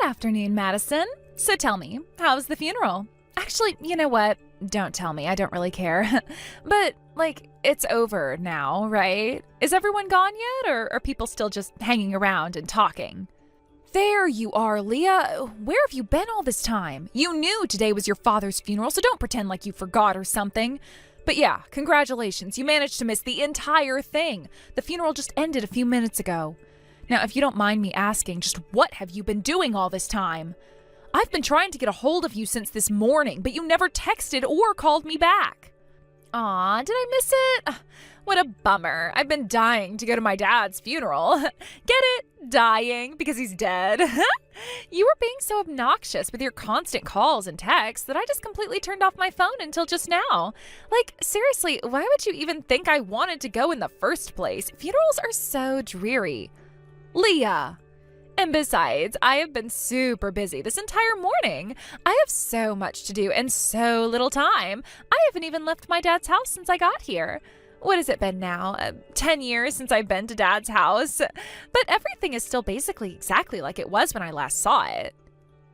afternoon, Madison. So tell me, how was the funeral? Actually, you know what? Don't tell me. I don't really care. But, it's over now, right? Is everyone gone yet, or are people still just hanging around and talking? There you are, Leah. Where have you been all this time? You knew today was your father's funeral, so don't pretend like you forgot or something. But yeah, congratulations. You managed to miss the entire thing. The funeral just ended a few minutes ago. Now, if you don't mind me asking, just what have you been doing all this time? I've been trying to get a hold of you since this morning, but you never texted or called me back. Aw, did I miss it? What a bummer. I've been dying to go to my dad's funeral. Get it? Dying because he's dead. You were being so obnoxious with your constant calls and texts that I just completely turned off my phone until just now. Seriously, why would you even think I wanted to go in the first place? Funerals are so dreary. Leah. And besides, I have been super busy this entire morning. I have so much to do and so little time. I haven't even left my dad's house since I got here. What has it been now? 10 years since I've been to Dad's house? But everything is still basically exactly like it was when I last saw it.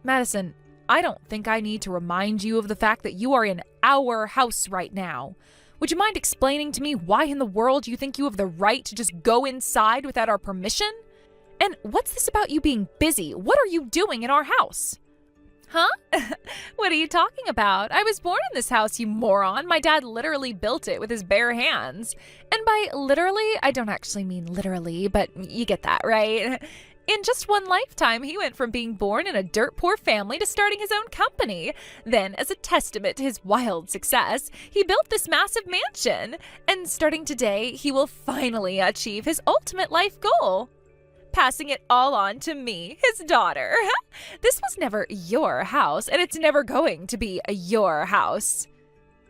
Madison, I don't think I need to remind you of the fact that you are in our house right now. Would you mind explaining to me why in the world you think you have the right to just go inside without our permission? And what's this about you being busy? What are you doing in our house? Huh? What are you talking about? I was born in this house, you moron. My dad literally built it with his bare hands. And by literally, I don't actually mean literally, but you get that, right? In just one lifetime, he went from being born in a dirt-poor family to starting his own company. Then, as a testament to his wild success, he built this massive mansion. And starting today, he will finally achieve his ultimate life goal. Passing it all on to me, his daughter. This was never your house, and it's never going to be your house.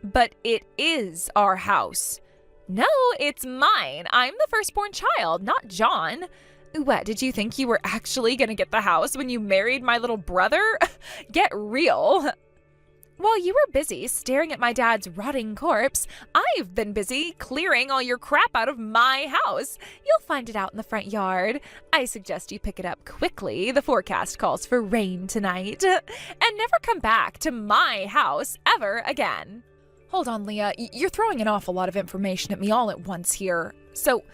But it is our house. No, it's mine. I'm the firstborn child, not John. What, did you think you were actually going to get the house when you married my little brother? Get real. While you were busy staring at my dad's rotting corpse, I've been busy clearing all your crap out of my house. You'll find it out in the front yard. I suggest you pick it up quickly. The forecast calls for rain tonight. And never come back to my house ever again. Hold on, Leah. You're throwing an awful lot of information at me all at once here. So,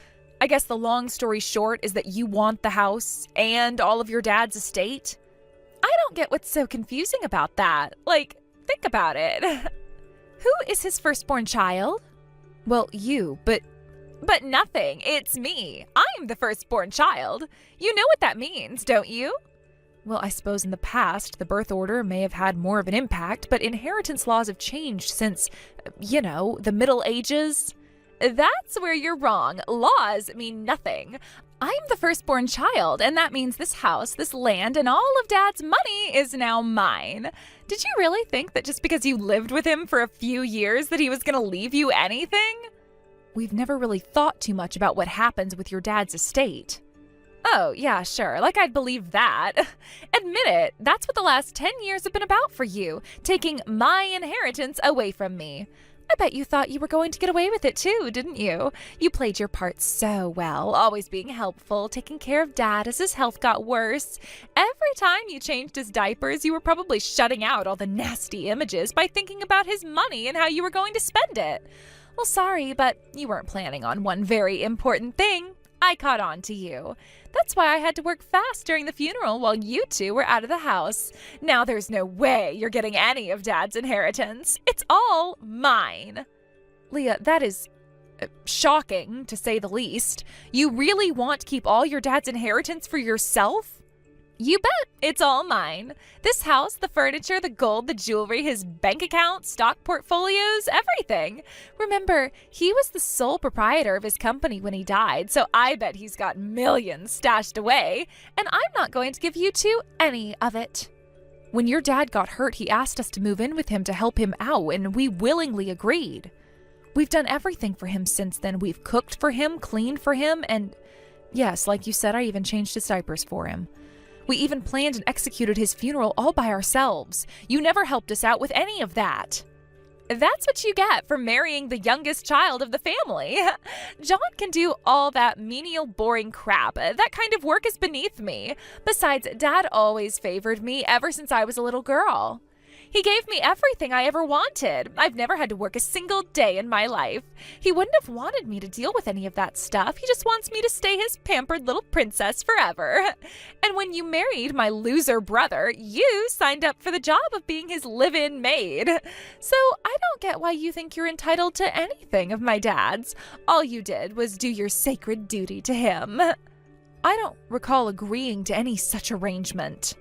I guess the long story short is that you want the house and all of your dad's estate? I don't get what's so confusing about that. Think about it. Who is his firstborn child? Well, you, but nothing. It's me. I'm the firstborn child. You know what that means, don't you? Well, I suppose in the past, the birth order may have had more of an impact, but inheritance laws have changed since, the Middle Ages. That's where you're wrong. Laws mean nothing. I'm the firstborn child, and that means this house, this land, and all of Dad's money is now mine. Did you really think that just because you lived with him for a few years that he was going to leave you anything? We've never really thought too much about what happens with your dad's estate. Oh, yeah, sure. I'd believe that. Admit it. That's what the last 10 years have been about for you, taking my inheritance away from me. I bet you thought you were going to get away with it too, didn't you? You played your part so well, always being helpful, taking care of Dad as his health got worse. Every time you changed his diapers, you were probably shutting out all the nasty images by thinking about his money and how you were going to spend it. Well, sorry, but you weren't planning on one very important thing. I caught on to you. That's why I had to work fast during the funeral while you two were out of the house. Now there's no way you're getting any of Dad's inheritance. It's all mine. Leah, that is shocking, to say the least. You really want to keep all your dad's inheritance for yourself? You bet. It's all mine. This house, the furniture, the gold, the jewelry, his bank account, stock portfolios, everything. Remember, he was the sole proprietor of his company when he died, so I bet he's got millions stashed away, and I'm not going to give you two any of it. When your dad got hurt, he asked us to move in with him to help him out, and we willingly agreed. We've done everything for him since then. We've cooked for him, cleaned for him, and yes, like you said, I even changed his diapers for him. We even planned and executed his funeral all by ourselves. You never helped us out with any of that. That's what you get for marrying the youngest child of the family. John can do all that menial, boring crap. That kind of work is beneath me. Besides, Dad always favored me ever since I was a little girl. He gave me everything I ever wanted. I've never had to work a single day in my life. He wouldn't have wanted me to deal with any of that stuff. He just wants me to stay his pampered little princess forever. And when you married my loser brother, you signed up for the job of being his live-in maid. So I don't get why you think you're entitled to anything of my dad's. All you did was do your sacred duty to him. I don't recall agreeing to any such arrangement.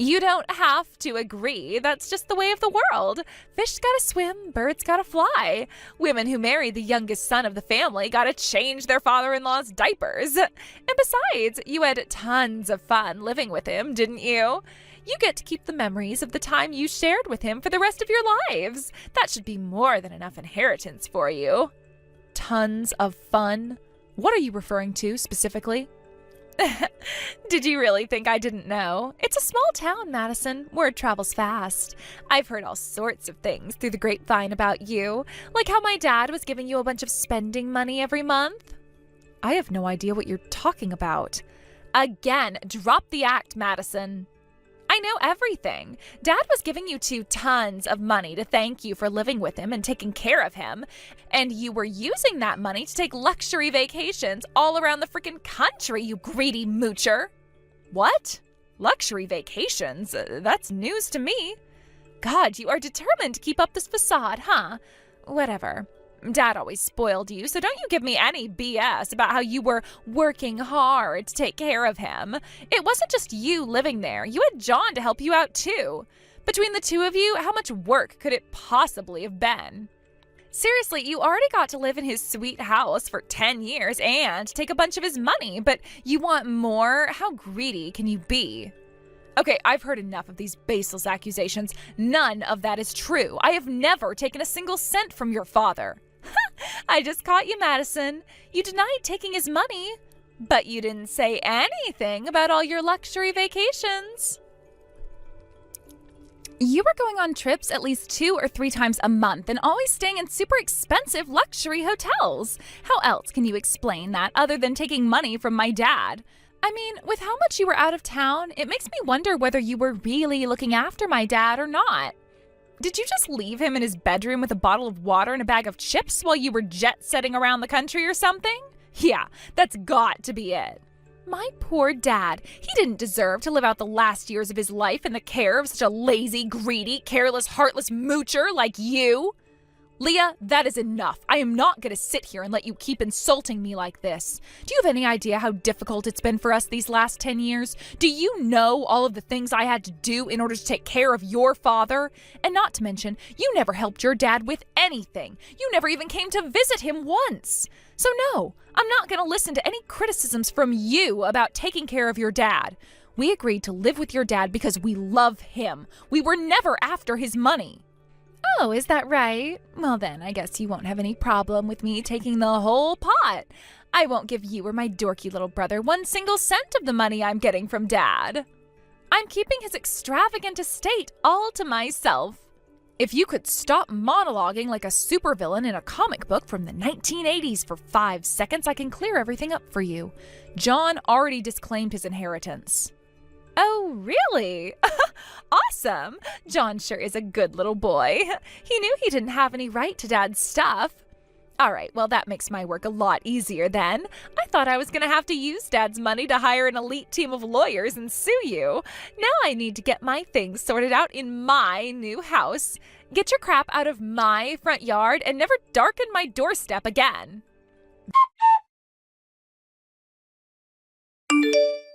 You don't have to agree. That's just the way of the world. Fish gotta swim, birds gotta fly. Women who marry the youngest son of the family gotta change their father-in-law's diapers. And besides, you had tons of fun living with him, didn't you? You get to keep the memories of the time you shared with him for the rest of your lives. That should be more than enough inheritance for you. Tons of fun? What are you referring to specifically? Did you really think I didn't know? It's a small town, Madison. Word travels fast. I've heard all sorts of things through the grapevine about you, like how my dad was giving you a bunch of spending money every month. I have no idea what you're talking about. Again, drop the act, Madison. I know everything. Dad was giving you two tons of money to thank you for living with him and taking care of him. And you were using that money to take luxury vacations all around the freaking country, you greedy moocher. What? Luxury vacations? That's news to me. God, you are determined to keep up this facade, huh? Whatever. Dad always spoiled you, so don't you give me any BS about how you were working hard to take care of him. It wasn't just you living there. You had John to help you out too. Between the two of you, how much work could it possibly have been? Seriously, you already got to live in his sweet house for 10 years and take a bunch of his money, but you want more? How greedy can you be? Okay, I've heard enough of these baseless accusations. None of that is true. I have never taken a single cent from your father. I just caught you, Madison. You denied taking his money, but you didn't say anything about all your luxury vacations. You were going on trips at least 2 or 3 times a month and always staying in super expensive luxury hotels. How else can you explain that other than taking money from my dad? I mean, with how much you were out of town, it makes me wonder whether you were really looking after my dad or not. Did you just leave him in his bedroom with a bottle of water and a bag of chips while you were jet-setting around the country or something? Yeah, that's got to be it. My poor dad. He didn't deserve to live out the last years of his life in the care of such a lazy, greedy, careless, heartless moocher like you. Leah, that is enough. I am not going to sit here and let you keep insulting me like this. Do you have any idea how difficult it's been for us these last 10 years? Do you know all of the things I had to do in order to take care of your father? And not to mention, you never helped your dad with anything. You never even came to visit him once. So no, I'm not going to listen to any criticisms from you about taking care of your dad. We agreed to live with your dad because we love him. We were never after his money. Oh, is that right? Well then, I guess you won't have any problem with me taking the whole pot. I won't give you or my dorky little brother 1 single cent of the money I'm getting from Dad. I'm keeping his extravagant estate all to myself. If you could stop monologuing like a supervillain in a comic book from the 1980s for 5 seconds, I can clear everything up for you. John already disclaimed his inheritance. Oh, really? Awesome. John sure is a good little boy. He knew he didn't have any right to Dad's stuff. All right, well, that makes my work a lot easier then. I thought I was going to have to use Dad's money to hire an elite team of lawyers and sue you. Now I need to get my things sorted out in my new house. Get your crap out of my front yard and never darken my doorstep again.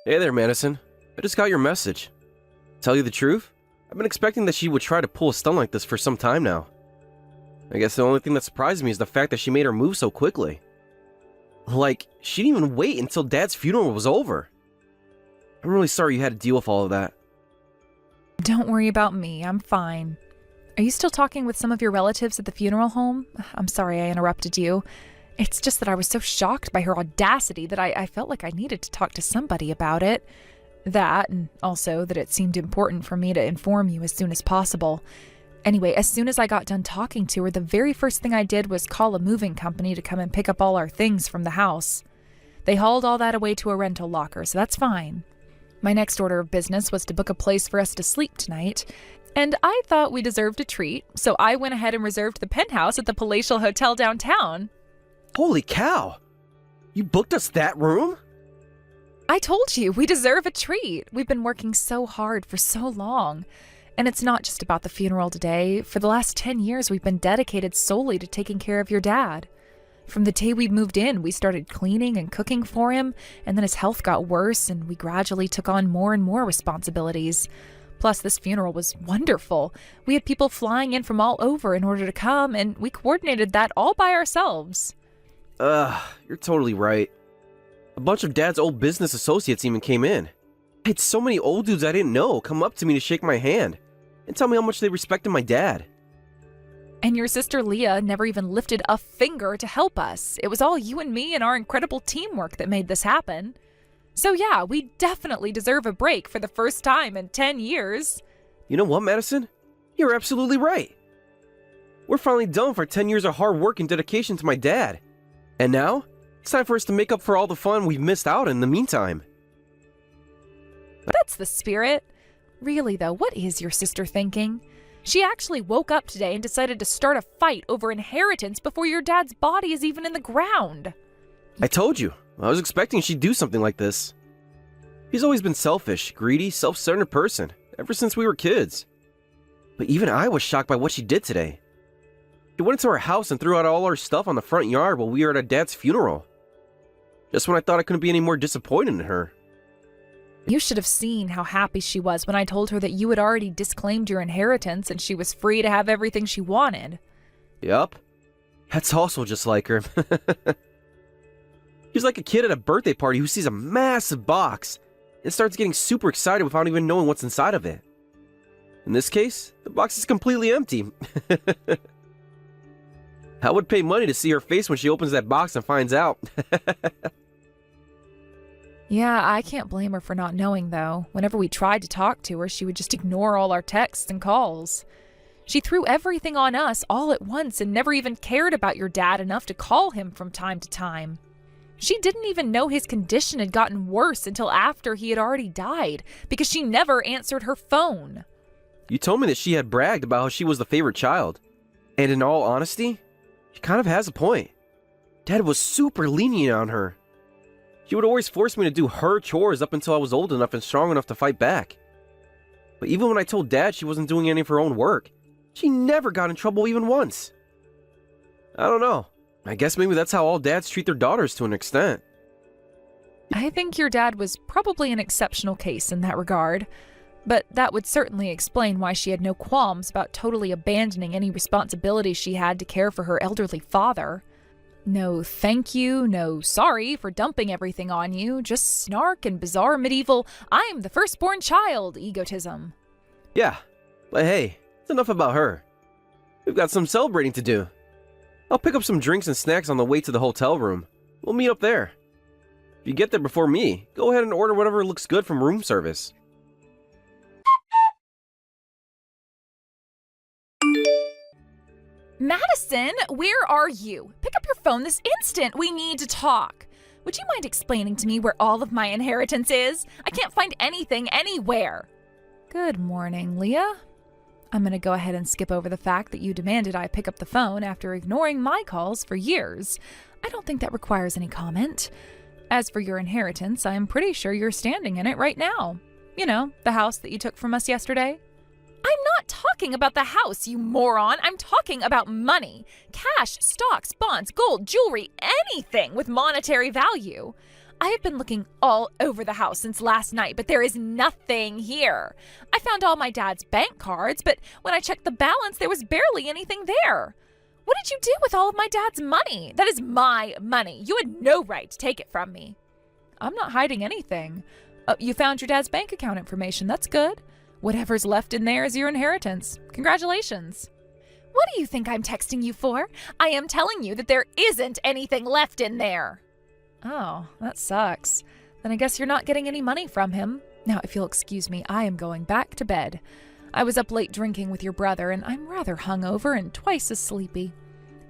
Hey there, Madison. I just got your message. Tell you the truth, I've been expecting that she would try to pull a stunt like this for some time now. I guess the only thing that surprised me is the fact that she made her move so quickly. Like, she didn't even wait until Dad's funeral was over. I'm really sorry you had to deal with all of that. Don't worry about me, I'm fine. Are you still talking with some of your relatives at the funeral home? I'm sorry I interrupted you. It's just that I was so shocked by her audacity that I felt like I needed to talk to somebody about it. That, and also that it seemed important for me to inform you as soon as possible. Anyway, as soon as I got done talking to her, the very first thing I did was call a moving company to come and pick up all our things from the house. They hauled all that away to a rental locker, so that's fine. My next order of business was to book a place for us to sleep tonight, and I thought we deserved a treat, so I went ahead and reserved the penthouse at the Palatial Hotel downtown. Holy cow! You booked us that room? I told you, we deserve a treat. We've been working so hard for so long. And it's not just about the funeral today. For the last 10 years, we've been dedicated solely to taking care of your dad. From the day we moved in, we started cleaning and cooking for him, and then his health got worse, and we gradually took on more and more responsibilities. Plus, this funeral was wonderful. We had people flying in from all over in order to come, and we coordinated that all by ourselves. You're totally right. A bunch of Dad's old business associates even came in. I had so many old dudes I didn't know come up to me to shake my hand and tell me how much they respected my dad. And your sister Leah never even lifted a finger to help us. It was all you and me and our incredible teamwork that made this happen. So yeah, we definitely deserve a break for the first time in 10 years. You know what, Madison? You're absolutely right. We're finally done for 10 years of hard work and dedication to my dad. And now, it's time for us to make up for all the fun we've missed out in the meantime. That's the spirit. Really though, what is your sister thinking? She actually woke up today and decided to start a fight over inheritance before your dad's body is even in the ground. I told you, I was expecting she'd do something like this. He's always been selfish, greedy, self-centered person, ever since we were kids. But even I was shocked by what she did today. She went into our house and threw out all our stuff on the front yard while we were at our dad's funeral. Just when I thought I couldn't be any more disappointed in her. You should have seen how happy she was when I told her that you had already disclaimed your inheritance and she was free to have everything she wanted. Yup. That's also just like her. She's like a kid at a birthday party who sees a massive box and starts getting super excited without even knowing what's inside of it. In this case, the box is completely empty. I would pay money to see her face when she opens that box and finds out. Yeah, I can't blame her for not knowing, though. Whenever we tried to talk to her, she would just ignore all our texts and calls. She threw everything on us all at once and never even cared about your dad enough to call him from time to time. She didn't even know his condition had gotten worse until after he had already died, because she never answered her phone. You told me that she had bragged about how she was the favorite child. And in all honesty, she kind of has a point. Dad was super lenient on her. She would always force me to do her chores up until I was old enough and strong enough to fight back. But even when I told Dad she wasn't doing any of her own work, she never got in trouble even once. I don't know. I guess maybe that's how all dads treat their daughters to an extent. I think your dad was probably an exceptional case in that regard, but that would certainly explain why she had no qualms about totally abandoning any responsibility she had to care for her elderly father. No thank you, no sorry for dumping everything on you, just snark and bizarre medieval, I'm the firstborn child egotism. Yeah, but hey, it's enough about her. We've got some celebrating to do. I'll pick up some drinks and snacks on the way to the hotel room. We'll meet up there. If you get there before me, go ahead and order whatever looks good from room service. Madison, where are you? Pick up your phone this instant. We need to talk. Would you mind explaining to me where all of my inheritance is? I can't find anything anywhere. Good morning, Leah. I'm going to go ahead and skip over the fact that you demanded I pick up the phone after ignoring my calls for years. I don't think that requires any comment. As for your inheritance, I'm pretty sure you're standing in it right now. You know, the house that you took from us yesterday. I'm not talking about the house, you moron. I'm talking about money. Cash, stocks, bonds, gold, jewelry, anything with monetary value. I have been looking all over the house since last night, but there is nothing here. I found all my dad's bank cards, but when I checked the balance, there was barely anything there. What did you do with all of my dad's money? That is my money. You had no right to take it from me. I'm not hiding anything. You found your dad's bank account information. That's good. Whatever's left in there is your inheritance. Congratulations. What do you think I'm texting you for? I am telling you that there isn't anything left in there. Oh, that sucks. Then I guess you're not getting any money from him. Now, if you'll excuse me, I am going back to bed. I was up late drinking with your brother, and I'm rather hungover and twice as sleepy.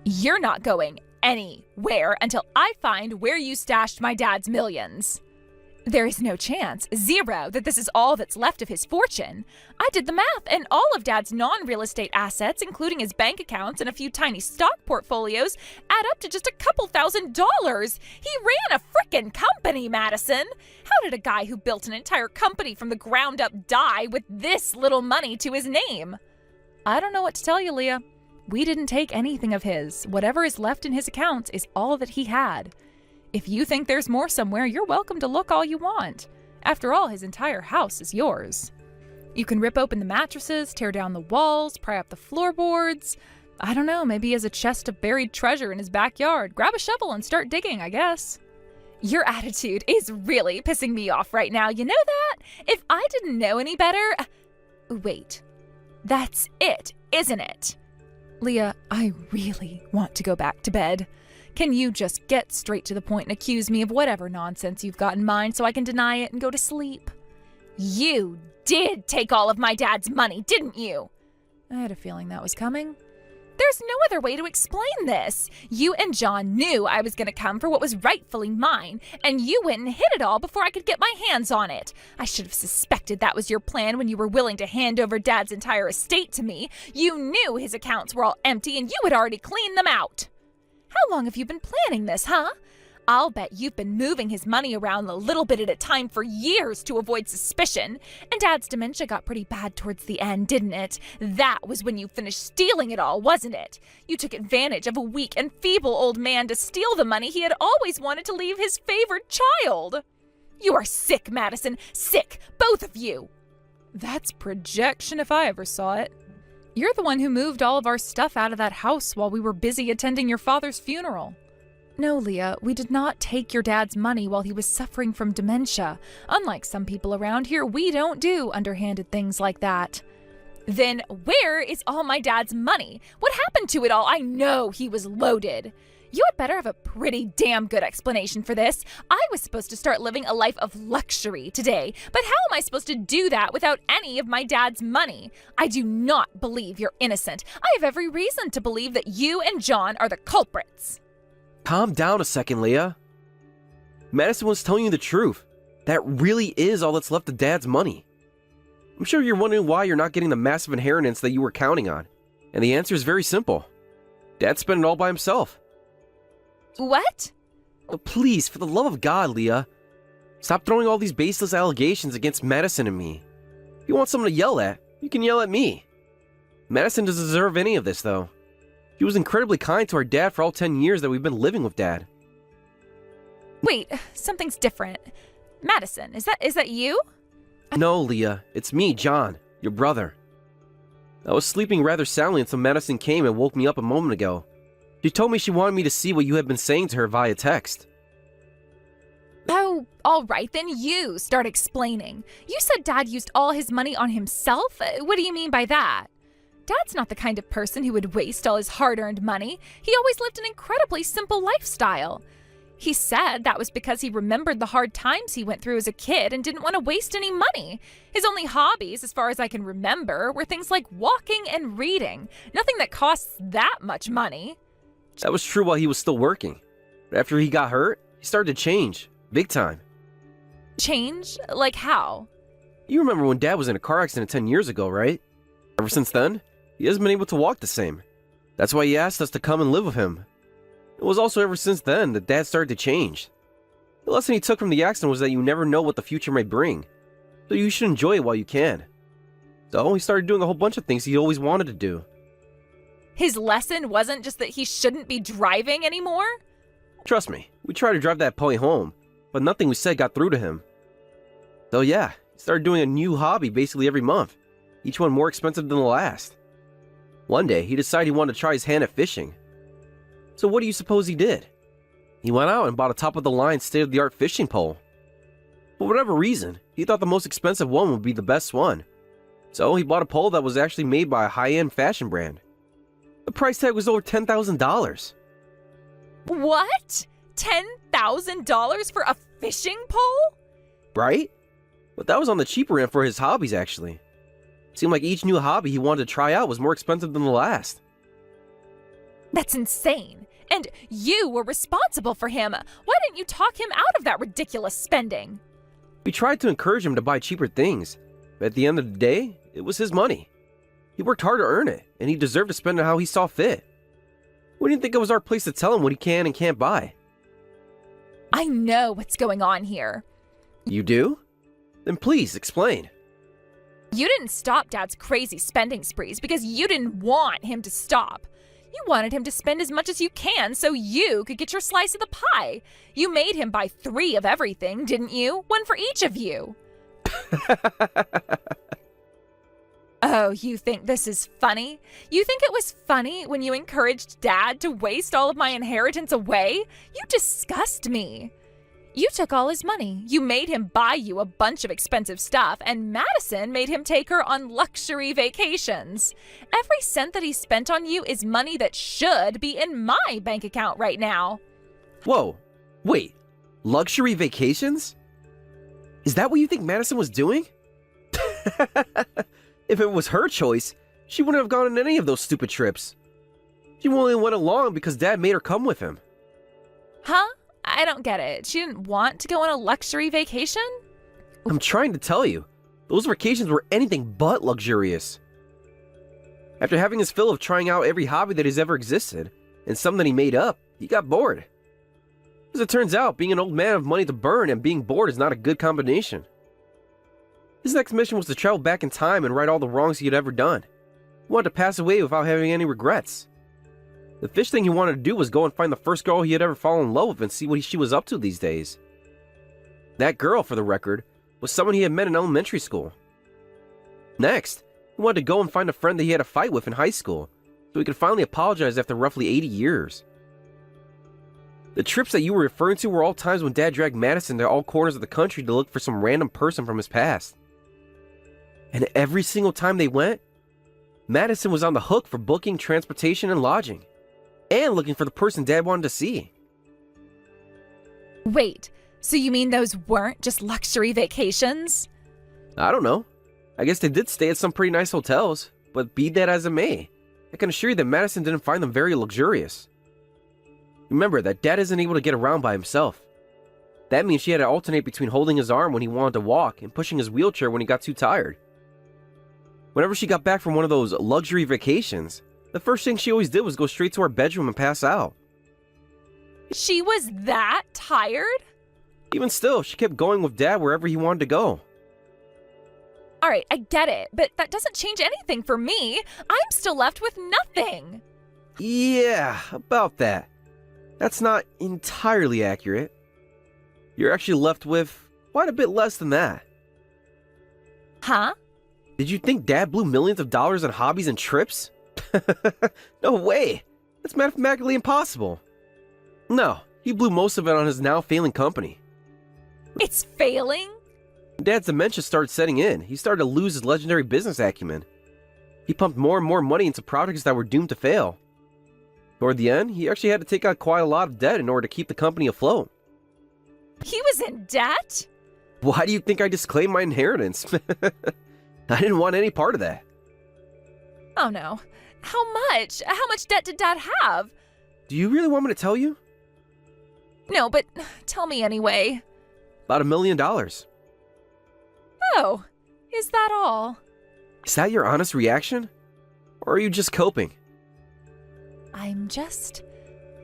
You're not going anywhere until I find where you stashed my dad's millions. There is no chance, zero, that this is all that's left of his fortune. I did the math, and all of Dad's non-real estate assets, including his bank accounts and a few tiny stock portfolios, add up to just a couple $1,000s. He ran a frickin' company, Madison. How did a guy who built an entire company from the ground up die with this little money to his name? I don't know what to tell you, Leah. We didn't take anything of his. Whatever is left in his accounts is all that he had. If you think there's more somewhere, you're welcome to look all you want. After all, his entire house is yours. You can rip open the mattresses, tear down the walls, pry up the floorboards. I don't know, maybe he has a chest of buried treasure in his backyard. Grab a shovel and start digging, I guess. Your attitude is really pissing me off right now, you know that? If I didn't know any better... Wait, that's it, isn't it? Leah, I really want to go back to bed. Can you just get straight to the point and accuse me of whatever nonsense you've got in mind so I can deny it and go to sleep? You did take all of my dad's money, didn't you? I had a feeling that was coming. There's no other way to explain this. You and John knew I was going to come for what was rightfully mine, and you went and hid it all before I could get my hands on it. I should have suspected that was your plan when you were willing to hand over Dad's entire estate to me. You knew his accounts were all empty, and you had already cleaned them out. How long have you been planning this, huh? I'll bet you've been moving his money around a little bit at a time for years to avoid suspicion. And Dad's dementia got pretty bad towards the end, didn't it? That was when you finished stealing it all, wasn't it? You took advantage of a weak and feeble old man to steal the money he had always wanted to leave his favored child. You are sick, Madison. Sick, both of you. That's projection if I ever saw it. You're the one who moved all of our stuff out of that house while we were busy attending your father's funeral. No, Leah, we did not take your dad's money while he was suffering from dementia. Unlike some people around here, we don't do underhanded things like that. Then where is all my dad's money? What happened to it all? I know he was loaded. You had better have a pretty damn good explanation for this. I was supposed to start living a life of luxury today, but how am I supposed to do that without any of my dad's money? I do not believe you're innocent. I have every reason to believe that you and John are the culprits. Calm down a second, Leah. Madison was telling you the truth. That really is all that's left of Dad's money. I'm sure you're wondering why you're not getting the massive inheritance that you were counting on. And the answer is very simple. Dad spent it all by himself. What? Oh, please, for the love of God, Leah. Stop throwing all these baseless allegations against Madison and me. If you want someone to yell at, you can yell at me. Madison doesn't deserve any of this, though. She was incredibly kind to our dad for all 10 years that we've been living with Dad. Wait, something's different. Madison, is that you? No, Leah, it's me, John, your brother. I was sleeping rather soundly until Madison came and woke me up a moment ago. She told me she wanted me to see what you had been saying to her via text. Oh, all right, then you start explaining. You said Dad used all his money on himself? What do you mean by that? Dad's not the kind of person who would waste all his hard-earned money. He always lived an incredibly simple lifestyle. He said that was because he remembered the hard times he went through as a kid and didn't want to waste any money. His only hobbies, as far as I can remember, were things like walking and reading. Nothing that costs that much money. That was true while he was still working. But after he got hurt, he started to change. Big time. Change? Like how? You remember when Dad was in a car accident 10 years ago, right? Ever since then, he hasn't been able to walk the same. That's why he asked us to come and live with him. It was also ever since then that Dad started to change. The lesson he took from the accident was that you never know what the future may bring, so you should enjoy it while you can. So he started doing a whole bunch of things he always wanted to do. His lesson wasn't just that he shouldn't be driving anymore? Trust me, we tried to drive that point home, but nothing we said got through to him. So yeah, he started doing a new hobby basically every month, each one more expensive than the last. One day, he decided he wanted to try his hand at fishing. So what do you suppose he did? He went out and bought a top-of-the-line state-of-the-art fishing pole. For whatever reason, he thought the most expensive one would be the best one. So he bought a pole that was actually made by a high-end fashion brand. The price tag was over $10,000. What? $10,000 for a fishing pole? Right? But that was on the cheaper end for his hobbies, actually. Seemed like each new hobby he wanted to try out was more expensive than the last. That's insane. And you were responsible for him. Why didn't you talk him out of that ridiculous spending? We tried to encourage him to buy cheaper things, but at the end of the day, it was his money. He worked hard to earn it, and he deserved to spend it how he saw fit. We didn't think it was our place to tell him what he can and can't buy. I know what's going on here. You do? Then please, explain. You didn't stop Dad's crazy spending sprees because you didn't want him to stop. You wanted him to spend as much as you can so you could get your slice of the pie. You made him buy 3 of everything, didn't you? 1 for each of you. Oh, you think this is funny? You think it was funny when you encouraged Dad to waste all of my inheritance away? You disgust me. You took all his money. You made him buy you a bunch of expensive stuff, and Madison made him take her on luxury vacations. Every cent that he spent on you is money that should be in my bank account right now. Whoa, wait, luxury vacations? Is that what you think Madison was doing? If it was her choice, she wouldn't have gone on any of those stupid trips. She only went along because Dad made her come with him. Huh? I don't get it. She didn't want to go on a luxury vacation? I'm trying to tell you, those vacations were anything but luxurious. After having his fill of trying out every hobby that has ever existed, and some that he made up, he got bored. As it turns out, being an old man with money to burn and being bored is not a good combination. His next mission was to travel back in time and right all the wrongs he had ever done. He wanted to pass away without having any regrets. The fish thing he wanted to do was go and find the first girl he had ever fallen in love with and see what she was up to these days. That girl, for the record, was someone he had met in elementary school. Next, he wanted to go and find a friend that he had a fight with in high school, so he could finally apologize after roughly 80 years. The trips that you were referring to were all times when Dad dragged Madison to all corners of the country to look for some random person from his past. And every single time they went, Madison was on the hook for booking, transportation, and lodging. And looking for the person Dad wanted to see. Wait, so you mean those weren't just luxury vacations? I don't know. I guess they did stay at some pretty nice hotels, but be that as it may, I can assure you that Madison didn't find them very luxurious. Remember that Dad isn't able to get around by himself. That means she had to alternate between holding his arm when he wanted to walk and pushing his wheelchair when he got too tired. Whenever she got back from one of those luxury vacations, the first thing she always did was go straight to her bedroom and pass out. She was that tired? Even still, she kept going with Dad wherever he wanted to go. All right, I get it, but that doesn't change anything for me. I'm still left with nothing. Yeah, about that. That's not entirely accurate. You're actually left with quite a bit less than that. Huh? Did you think Dad blew millions of dollars on hobbies and trips? No way! That's mathematically impossible. No, he blew most of it on his now failing company. It's failing? Dad's dementia started setting in. He started to lose his legendary business acumen. He pumped more and more money into projects that were doomed to fail. Toward the end, he actually had to take out quite a lot of debt in order to keep the company afloat. He was in debt? Why do you think I disclaimed my inheritance? I didn't want any part of that. Oh no. How much? How much debt did Dad have? Do you really want me to tell you? No, but tell me anyway. About $1 million. Oh, is that all? Is that your honest reaction? Or are you just coping? I'm just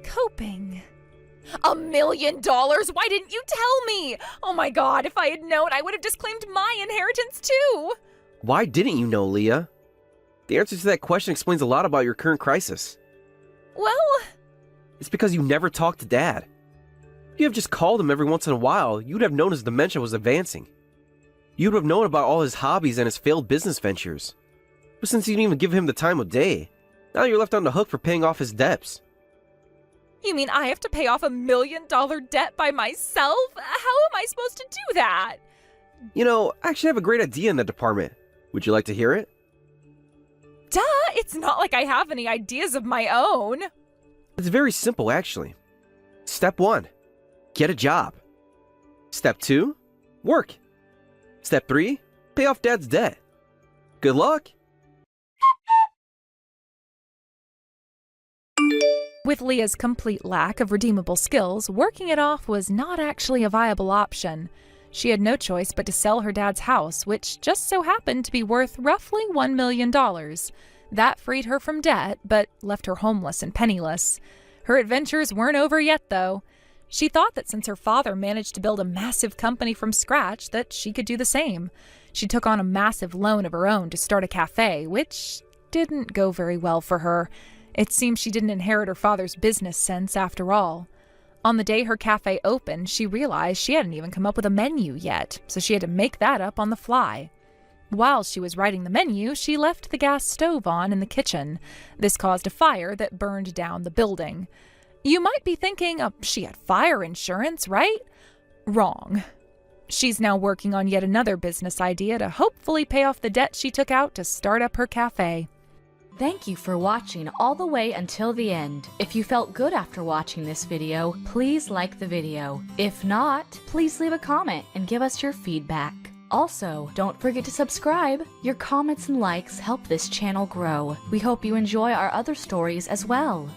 coping. $1 million? Why didn't you tell me? Oh my God, if I had known, I would have disclaimed my inheritance too. Why didn't you know, Leah? The answer to that question explains a lot about your current crisis. Well, it's because you never talked to Dad. If you have just called him every once in a while, you'd have known his dementia was advancing. You'd have known about all his hobbies and his failed business ventures. But since you didn't even give him the time of day, now you're left on the hook for paying off his debts. you mean I have to pay off $1 million debt by myself? How am I supposed to do that? You know, I actually have a great idea in that department. Would you like to hear it? Duh, it's not like I have any ideas of my own. It's very simple, actually. Step 1, get a job. Step 2, work. Step 3, pay off Dad's debt. Good luck! With Leah's complete lack of redeemable skills, working it off was not actually a viable option. She had no choice but to sell her dad's house, which just so happened to be worth roughly $1 million. That freed her from debt, but left her homeless and penniless. Her adventures weren't over yet, though. She thought that since her father managed to build a massive company from scratch, that she could do the same. She took on a massive loan of her own to start a cafe, which didn't go very well for her. It seems she didn't inherit her father's business sense after all. On the day her cafe opened, she realized she hadn't even come up with a menu yet, so she had to make that up on the fly. While she was writing the menu, she left the gas stove on in the kitchen. This caused a fire that burned down the building. You might be thinking, she had fire insurance, right? Wrong. She's now working on yet another business idea to hopefully pay off the debt she took out to start up her cafe. Thank you for watching all the way until the end. If you felt good after watching this video, please like the video. If not, please leave a comment and give us your feedback. Also, don't forget to subscribe. Your comments and likes help this channel grow. We hope you enjoy our other stories as well.